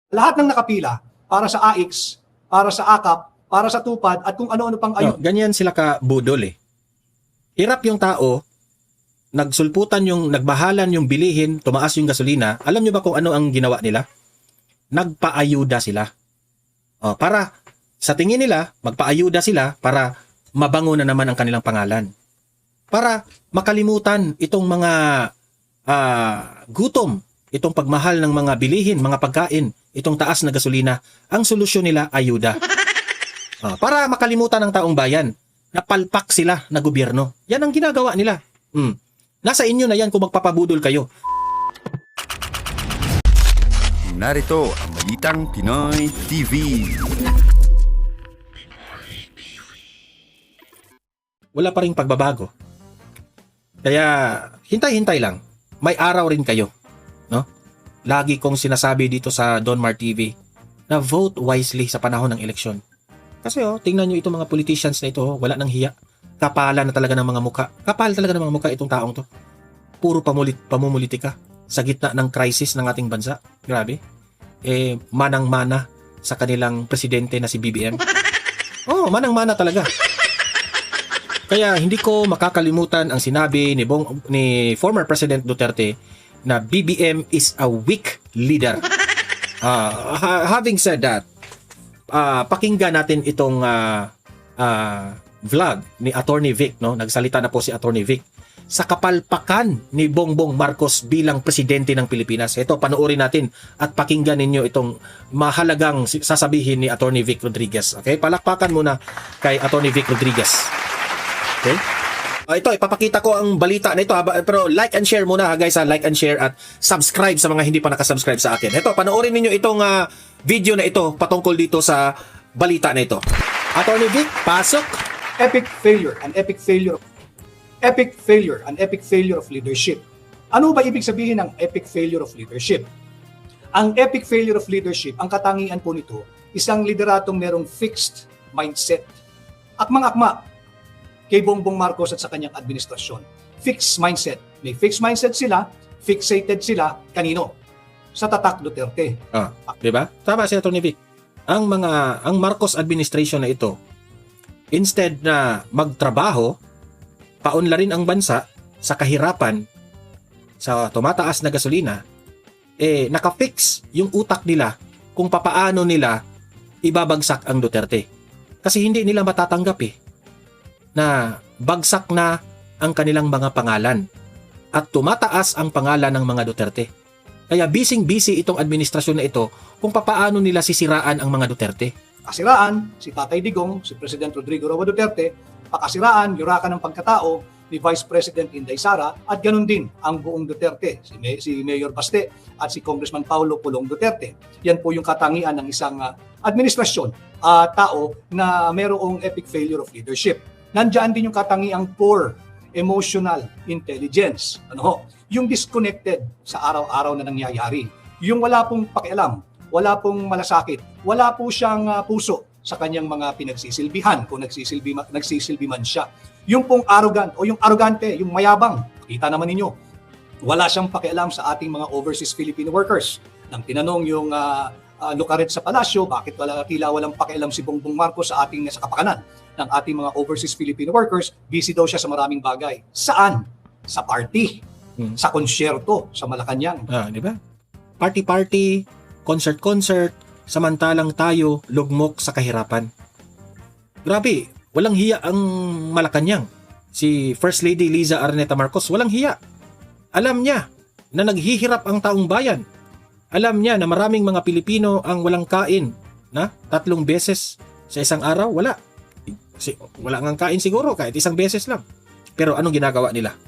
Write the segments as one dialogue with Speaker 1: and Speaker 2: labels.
Speaker 1: Lahat ng nakapila para sa AIX, para sa AKAP, para sa TUPAD, at kung ano-ano pang
Speaker 2: No, ganyan sila kabudol eh. Hirap yung tao, nagbahalan yung bilihin, tumaas yung gasolina. Alam nyo ba kung ano ang ginawa nila? Nagpaayuda sila. Para sa tingin nila, magpaayuda sila para mabango na naman ang kanilang pangalan. Para makalimutan itong mga gutom, itong pagmahal ng mga bilihin, mga pagkain, itong taas na gasolina. Ang solusyon nila, ayuda. Para makalimutan ng taong bayan, napalpak sila na gobyerno. Yan ang ginagawa nila. Nasa inyo na yan kung magpapabudol kayo.
Speaker 3: Narito ang Balitang Pinoy TV.
Speaker 2: Wala pa ring pagbabago. Kaya hintay-hintay lang. May araw rin kayo, no? Lagi kong sinasabi dito sa Don Mar TV na vote wisely sa panahon ng eleksyon. Kasi tingnan nyo itong mga politicians na ito, wala nang hiya. Kapala na talaga ng mga muka. Kapal talaga ng mga muka itong taong to. Puro pamumulitika sa gitna ng crisis ng ating bansa. Grabe. Manang-mana sa kanilang presidente na si BBM. Manang-mana talaga. Kaya hindi ko makakalimutan ang sinabi ni former President Duterte na BBM is a weak leader. Having said that, pakinggan natin itong vlog ni Attorney Vic, no? Nagsalita na po si Attorney Vic sa kapalpakan ni Bongbong Marcos bilang presidente ng Pilipinas. Ito, panoorin natin at pakinggan ninyo itong mahalagang sasabihin ni Attorney Vic Rodriguez. Okay? Palakpakan muna kay Attorney Vic Rodriguez. Okay? Ito, ipapakita ko ang balita na ito. Pero like and share muna, guys. Like and share at subscribe sa mga hindi pa nakasubscribe sa akin. Ito, panoorin ninyo itong video na ito patungkol dito sa balita na ito. Attorney Vic, pasok.
Speaker 1: Epic failure, an epic failure of leadership. Ano ba ibig sabihin ng epic failure of leadership? Ang epic failure of leadership, ang katangian po nito, isang lideratong merong fixed mindset. Akmang-akma kay Bongbong Marcos at sa kanyang administrasyon. Fixed mindset. May fixed mindset sila, fixated sila, kanino? Sa tatak Duterte.
Speaker 2: Di ba? Tama si Attorney Vic. Ang Marcos administration na ito, instead na magtrabaho, paunlarin ang bansa sa kahirapan, sa tumataas na gasolina, nakafix yung utak nila kung papaano nila ibabagsak ang Duterte. Kasi hindi nila matatanggap na bagsak na ang kanilang mga pangalan at tumataas ang pangalan ng mga Duterte. Kaya busy itong administrasyon na ito kung papaano nila sisiraan ang mga Duterte.
Speaker 1: Pakasiraan, si Tatay Digong, si President Rodrigo Roa Duterte, pakasiraan, yurakan ng pagkatao ni Vice President Inday Sara, at ganun din ang buong Duterte, si Mayor Baste at si Congressman Paulo Pulong Duterte. Yan po yung katangian ng isang administrasyon, tao na mayroong epic failure of leadership. Nandiyan din yung katangiang poor emotional intelligence. Yung disconnected sa araw-araw na nangyayari. Yung wala pong pakialam, wala pong malasakit, wala po siyang puso sa kanyang mga pinagsisilbihan kung nagsisilbi man siya. Yung pong arrogant o yung arrogante, yung mayabang, kita naman ninyo, wala siyang pakialam sa ating mga overseas Filipino workers. Nang tinanong yung lukaret sa palasyo, bakit tila walang pakialam si Bongbong Marcos sa kapakanan ng ating mga overseas Filipino workers, busy daw siya sa maraming bagay. Saan? Sa party, sa konsyerto, sa Malacanang.
Speaker 2: Di ba? Party-party, concert-concert, samantalang tayo lugmok sa kahirapan. Grabe, walang hiya ang Malacanang. Si First Lady Liza Araneta Marcos, walang hiya. Alam niya na naghihirap ang taong bayan. Alam niya na maraming mga Pilipino ang walang kain na 3 beses sa isang araw. Wala ngang kain siguro kahit isang beses lang. Pero anong ginagawa nila?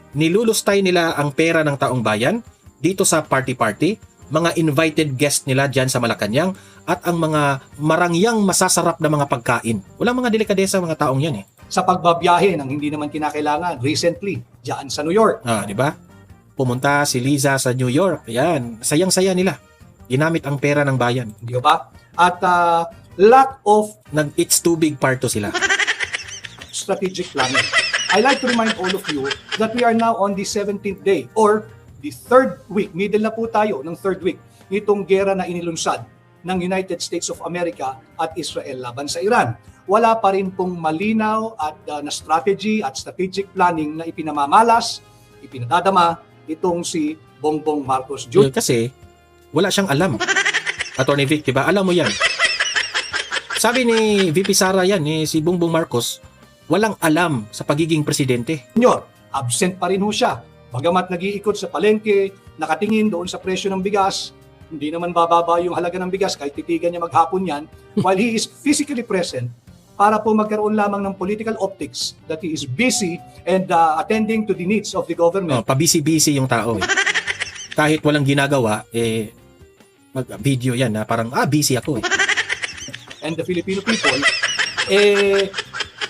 Speaker 2: Nilulustay nila ang pera ng taong bayan dito sa party-party, mga invited guest nila dyan sa Malacanang, at ang mga marangyang masasarap na mga pagkain. Walang mga delikadesa mga taong yan
Speaker 1: Sa pagbabiyahe ng hindi naman kinakailangan, recently, dyan sa New York.
Speaker 2: Di ba? Pumunta si Liza sa New York. Yan, sayang-saya nila. Ginamit ang pera ng bayan.
Speaker 1: Di ba? At lack of
Speaker 2: it's too big part to sila.
Speaker 1: Strategic planning. I like to remind all of you that we are now on the 17th day or the 3rd week. Middle na po tayo ng 3rd week nitong gera na inilunsad ng United States of America at Israel laban sa Iran. Wala pa rin pong malinaw at na strategy at strategic planning na ipinamamalas, ipinadadama itong si Bongbong Marcos Jr.
Speaker 2: Kasi wala siyang alam. Attorney Vic, diba? Alam mo yan. Sabi ni VP Sara yan, si Bongbong Marcos, walang alam sa pagiging presidente.
Speaker 1: Absent pa rin ho siya. Bagamat nag-iikot sa palengke, nakatingin doon sa presyo ng bigas, hindi naman bababa yung halaga ng bigas kahit titigan niya maghapon yan, while he is physically present para po magkaroon lamang ng political optics that he is busy and attending to the needs of the government.
Speaker 2: Pabisi-bisi yung tao. Kahit walang ginagawa, mag-video yan na parang, busy ako.
Speaker 1: And the Filipino people,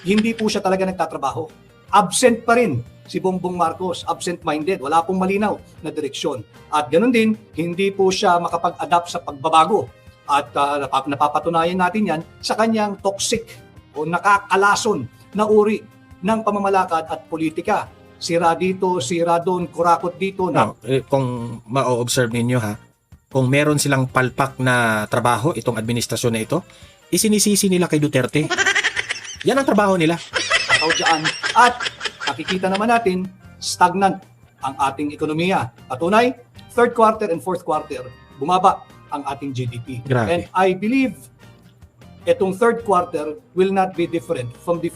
Speaker 1: hindi po siya talaga nagtatrabaho. Absent pa rin si Bongbong Marcos, absent-minded, wala pong malinaw na direksyon. At ganoon din, hindi po siya makapag-adapt sa pagbabago. At napapatunayan natin yan sa kanyang toxic o nakakalason na uri ng pamamalakad at politika. Sira dito, sira doon, kurakot dito.
Speaker 2: Kung ma-observe ninyo kung meron silang palpak na trabaho, itong administrasyon na ito, isinisisi nila kay Duterte. Yan ang trabaho nila.
Speaker 1: Dyan. At nakikita naman natin, stagnant ang ating ekonomiya. Patunay, third quarter and fourth quarter, bumaba ang ating GDP.
Speaker 2: Grabe.
Speaker 1: And I believe itong third quarter will not be different from the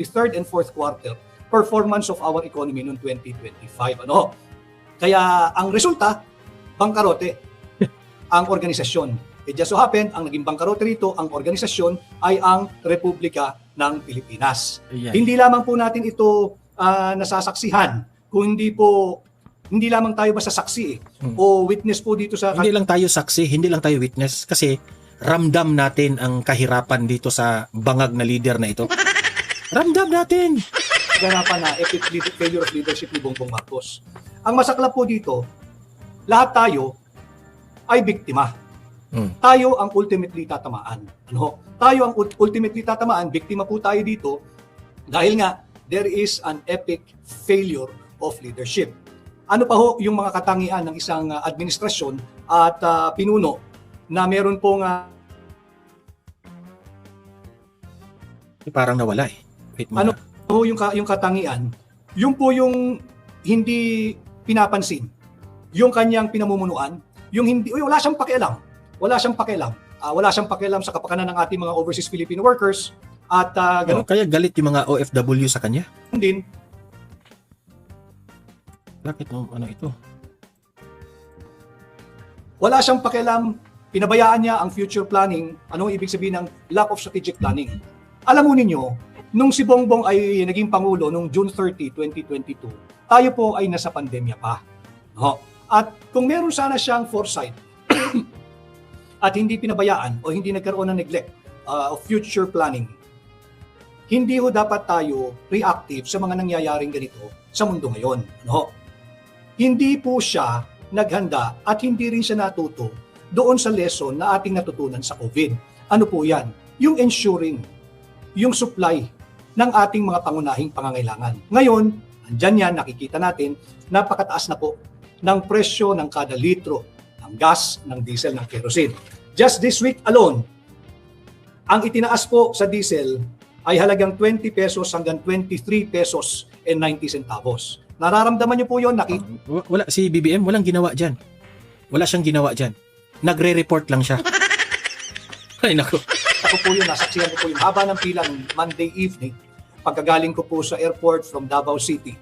Speaker 1: third and fourth quarter performance of our economy noong 2025. Kaya ang resulta, bangkarote ang organisasyon. It just so happened, ang naging bangkarote rito, ang organisasyon ay ang Republika ng Pilipinas.
Speaker 2: Yeah.
Speaker 1: Hindi lamang po natin ito nasasaksihan, kung hindi lamang tayo basta saksi o witness po dito sa...
Speaker 2: Hindi lang tayo saksi, hindi lang tayo witness kasi ramdam natin ang kahirapan dito sa bangag na leader na ito. Ramdam natin!
Speaker 1: Ganapan na epic failure of leadership ni Bongbong Marcos. Ang masaklap po dito, lahat tayo ay biktima. Tayo ang ultimately tatamaan. Tayo ang ultimately tatamaan, biktima po tayo dito dahil nga there is an epic failure of leadership. Ano pa ho yung mga katangian ng isang administrasyon at pinuno na meron pong
Speaker 2: parang nawala
Speaker 1: ano po yung katangian? Yung po yung hindi pinapansin, yung kanyang pinamumunuan, yung hindi wala siyang pakialam. Wala siyang pakialam sa kapakanan ng ating mga overseas Filipino workers at ganun
Speaker 2: kaya galit yung mga OFW sa kanya.
Speaker 1: din.
Speaker 2: Bakit ano ito?
Speaker 1: Wala siyang pakialam, pinabayaan niya ang future planning. Ano ibig sabihin ng lack of strategic planning? Alam mo ninyo, nung si Bongbong ay naging Pangulo noong June 30, 2022, tayo po ay nasa pandemya pa. At kung meron sana siyang foresight, at hindi pinabayaan o hindi nagkaroon ng neglect of future planning, hindi ho dapat tayo reactive sa mga nangyayaring ganito sa mundo ngayon. Hindi po siya naghanda at hindi rin siya natuto doon sa lesson na ating natutunan sa COVID. Ano po yan? Yung ensuring, yung supply ng ating mga pangunahing pangangailangan. Ngayon, andyan yan, nakikita natin, napakataas na po ng presyo ng kada litro ng gas, ng diesel, ng kerosene. Just this week alone, ang itinaas po sa diesel ay halagang 20 pesos hanggang 23 pesos and 90 centavos. Nararamdaman niyo po yun?
Speaker 2: Wala, si BBM walang ginawa dyan. Wala siyang ginawa dyan. Nagre-report lang siya. Ay nako.
Speaker 1: Ako po yun, nasaksihan ko po yung haba ng pila ng Monday evening pagkagaling ko po sa airport from Davao City.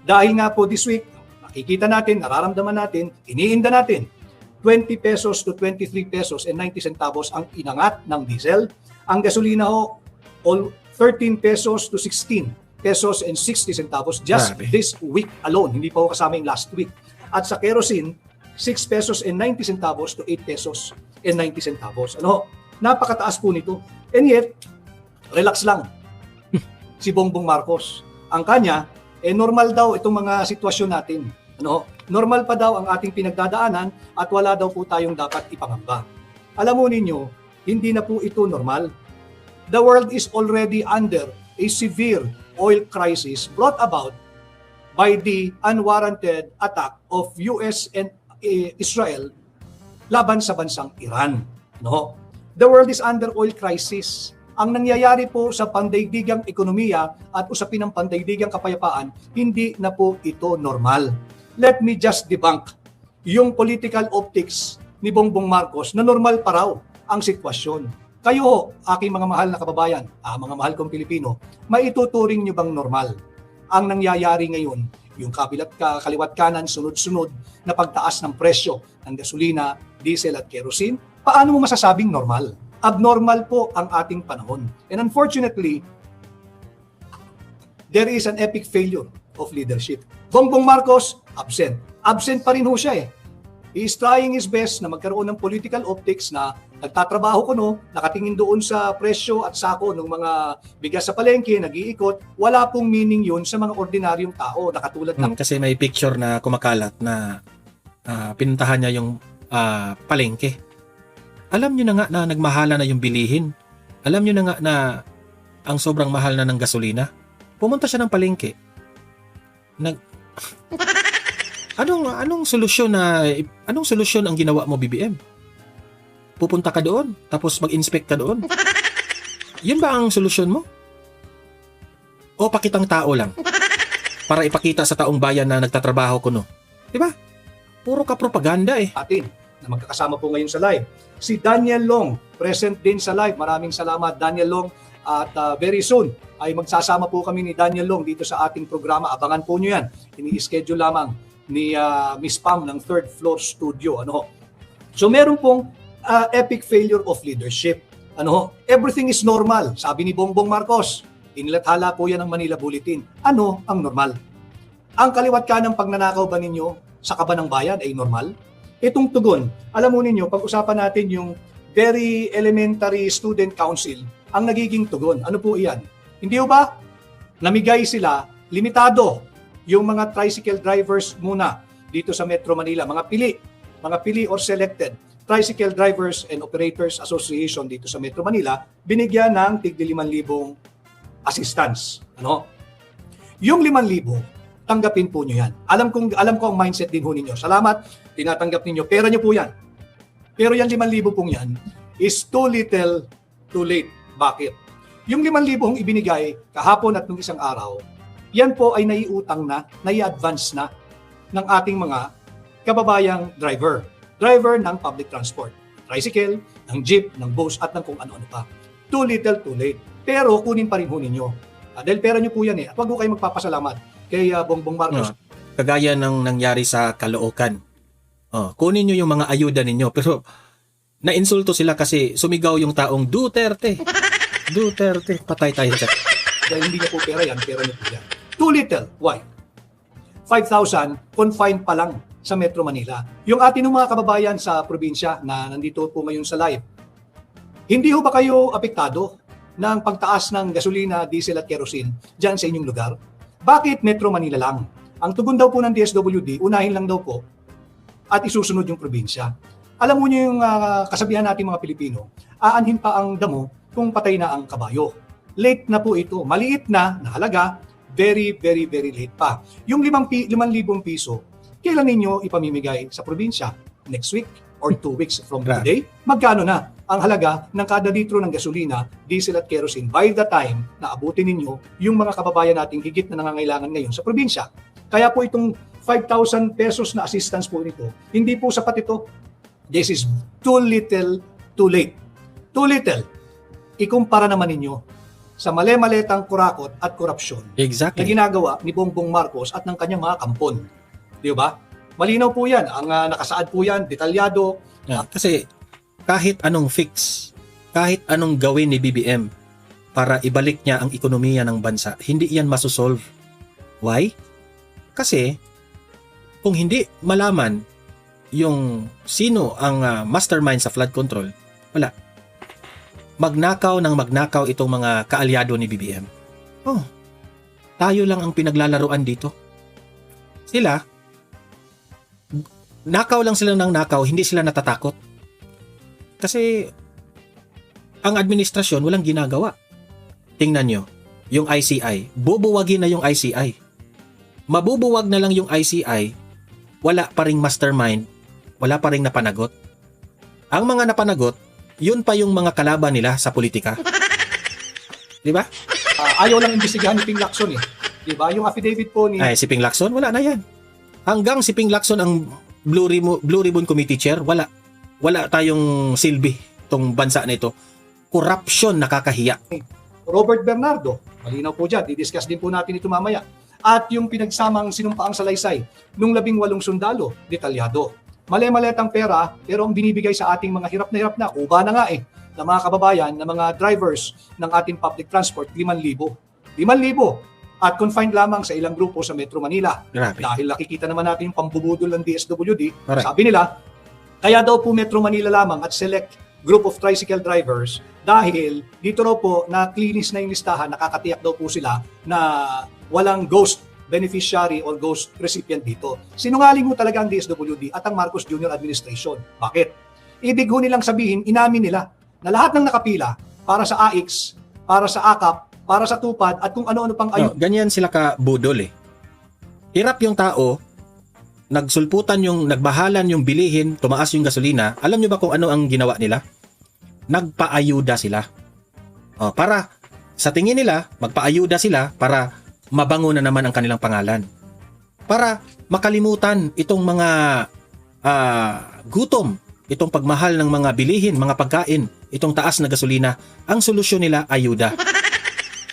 Speaker 1: Dahil nga po this week, nakikita natin, nararamdaman natin, iniinda natin, 20 pesos to 23 pesos and 90 centavos ang inangat ng diesel. Ang gasolina ho, 13 pesos to 16 pesos and 60 centavos just this week alone. Hindi pa ho kasama yung last week. At sa kerosene, 6 pesos and 90 centavos to 8 pesos and 90 centavos. Napakataas po nito. And yet, relax lang si Bongbong Marcos. Ang kanya, normal daw itong mga sitwasyon natin. Normal pa daw ang ating pinagdadaanan at wala daw po tayong dapat ipangamba. Alam mo ninyo, hindi na po ito normal. The world is already under a severe oil crisis brought about by the unwarranted attack of US and Israel laban sa bansang Iran. No? The world is under oil crisis. Ang nangyayari po sa pandaigdigang ekonomiya at usapin ng pandaigdigang kapayapaan, hindi na po ito normal. Let me just debunk yung political optics ni Bongbong Marcos na normal pa raw ang sitwasyon. Kayo, aking mga mahal na kababayan, mga mahal kong Pilipino, maituturing nyo bang normal ang nangyayari ngayon, yung kaliwat kanan, sunod-sunod na pagtaas ng presyo ng gasolina, diesel at kerosene? Paano mo masasabing normal? Abnormal po ang ating panahon. And unfortunately, there is an epic failure of leadership. Bongbong Marcos, absent. Absent pa rin ho siya eh. He is trying his best na magkaroon ng political optics na nagtatrabaho ko nakatingin doon sa presyo at sako ng mga bigas sa palengke, nag-iikot. Wala pong meaning yun sa mga ordinaryong tao na katulad ng...
Speaker 2: Kasi may picture na kumakalat na pinuntahan niya yung palengke. Alam nyo na nga na nagmahala na yung bilihin. Alam nyo na nga na ang sobrang mahal na ng gasolina. Pumunta siya ng palengke. Anong solusyon ang ginawa mo, BBM? Pupunta ka doon, tapos mag-inspect ka doon. Yun ba ang solusyon mo? O pakitang tao lang? Para ipakita sa taong bayan na nagtatrabaho ko, no? Diba? Puro ka propaganda eh.
Speaker 1: Atin na magkakasama po ngayon sa live. Si Daniel Long, present din sa live. Maraming salamat, Daniel Long. At very soon ay magsasama po kami ni Daniel Long dito sa ating programa. Abangan po nyo yan. Ini-schedule lamang ni Miss Pam ng third floor studio. So meron pong epic failure of leadership. Everything is normal. Sabi ni Bongbong Marcos, inilathala po yan ng Manila Bulletin. Ano ang normal? Ang kaliwat ka ng pagnanakaw ba ninyo sa kaban ng bayan ay normal? Itong tugon, alam mo ninyo, pag-usapan natin yung very elementary student council, ang nagiging tugon. Ano po iyan? Hindi ba? Namigay sila, limitado, yung mga tricycle drivers muna dito sa Metro Manila, mga pili or selected Tricycle Drivers and Operators Association dito sa Metro Manila, binigyan ng tig 5,000 assistance. Yung 5,000, tanggapin po nyo yan. Alam ko ang mindset din ho ninyo. Salamat, tinatanggap ninyo. Pera nyo po yan. Pero yan 5,000 pong yan is too little, too late. Bakit? Yung 5,000 ibinigay kahapon at nung isang araw, yan po ay naiutang na, nai-advance na ng ating mga kababayang driver ng public transport, tricycle, ng jeep, ng bus, at ng kung ano-ano pa. Too little, too late. Pero kunin pa rin ho ninyo. Dahil pera nyo po yan eh. At huwag ho kayo magpapasalamat kay Bongbong Marcos.
Speaker 2: Kagaya ng nangyari sa Caloocan. Kunin nyo yung mga ayuda ninyo. Pero nainsulto sila kasi sumigaw yung taong Duterte. Duterte, patay tayo siya.
Speaker 1: Dahil hindi niya po pera yan, pera niya po yan. Too little. Why? 5,000, confined pa lang sa Metro Manila. Yung atin mga kababayan sa probinsya na nandito po ngayon sa live, hindi ho ba kayo apektado ng pagtaas ng gasolina, diesel at kerosene dyan sa inyong lugar? Bakit Metro Manila lang? Ang tugon daw po ng DSWD, unahin lang daw po at isusunod yung probinsya. Alam mo niyo yung kasabihan natin mga Pilipino, aanhin pa ang damo kung patay na ang kabayo. Late na po ito. Maliit na halaga, very, very, very late pa. Yung 5,000 piso, kailan ninyo ipamimigay sa probinsya? Next week or 2 weeks from today? Magkano na ang halaga ng kada litro ng gasolina, diesel at kerosene by the time na abutin ninyo yung mga kababayan nating higit na nangangailangan ngayon sa probinsya? Kaya po itong 5,000 pesos na assistance po nito, hindi po sapat ito. This is too little, too late. Too little. Ikumpara naman ninyo sa mali-maletang kurakot at korupsyon na ginagawa ni Bongbong Marcos at ng kanyang mga kampon. Di ba? Malinaw po yan. Ang nakasaad po yan, detalyado.
Speaker 2: Kasi kahit anong fix, kahit anong gawin ni BBM para ibalik niya ang ekonomiya ng bansa, hindi yan masosolve. Why? Kasi kung hindi malaman yung sino ang mastermind sa flood control, wala. Magnakaw itong mga kaalyado ni BBM. Tayo lang ang pinaglalaruan dito. Sila, nakaw lang sila ng nakaw, hindi sila natatakot. Kasi ang administrasyon walang ginagawa. Tingnan nyo, yung ICI, bubuwagin na yung ICI. Mabubuwag na lang yung ICI, wala pa ring mastermind, wala pa ring napanagot. Ang mga napanagot, yun pa yung mga kalaban nila sa politika. Di ba?
Speaker 1: Ayaw lang imbestigahan ni Ping Lacson eh. Di ba? Yung affidavit po ni
Speaker 2: Ay, si Ping Lacson, wala na yan. Hanggang si Ping Lacson ang Blue Ribbon Committee Chair, wala tayong silbi tong bansa na ito. Corruption, nakakahiya.
Speaker 1: Robert Bernardo. Malinaw po dyan. Didiscuss din po natin ito mamaya. At yung pinagsamang sinumpaang salaysay nung 18 sundalo, detalyado. Male-maletang pera, pero ang binibigay sa ating mga hirap na uba na nga na mga kababayan, na mga drivers ng ating public transport, 5,000. 5,000. At confined lamang sa ilang grupo sa Metro Manila.
Speaker 2: Grabe.
Speaker 1: Dahil nakikita naman natin yung pambubudol ng DSWD,
Speaker 2: Correct.
Speaker 1: sabi nila, kaya daw po Metro Manila lamang at select group of tricycle drivers dahil dito raw po na cleanish na yung listahan, nakakatiyak daw po sila na walang ghost beneficiary or ghost recipient dito. Sinungaling mo talaga ang DSWD at ang Marcos Jr. Administration. Bakit? Ibig ho nilang sabihin, inamin nila na lahat ng nakapila para sa AIX, para sa AKAP, para sa tupad at kung ano-ano pang
Speaker 2: No, ganyan sila ka-budol eh. Hirap yung tao, nagbahalan yung bilihin, tumaas yung gasolina. Alam nyo ba kung ano ang ginawa nila? Nagpaayuda sila. Para sa tingin nila, magpaayuda sila para mabango na naman ang kanilang pangalan. Para makalimutan itong mga gutom, itong pagmahal ng mga bilihin, mga pagkain, itong taas na gasolina. Ang solusyon nila, ayuda.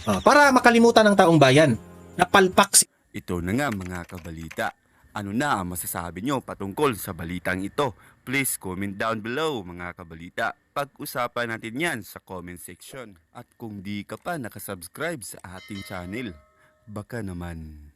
Speaker 2: Para makalimutan ng taong bayan, napalpak
Speaker 3: Ito na nga mga kabalita. Ano na ang masasabi nyo patungkol sa balitang ito? Please comment down below mga kabalita. Pag-usapan natin yan sa comment section. At kung di ka pa nakasubscribe sa ating channel, baka naman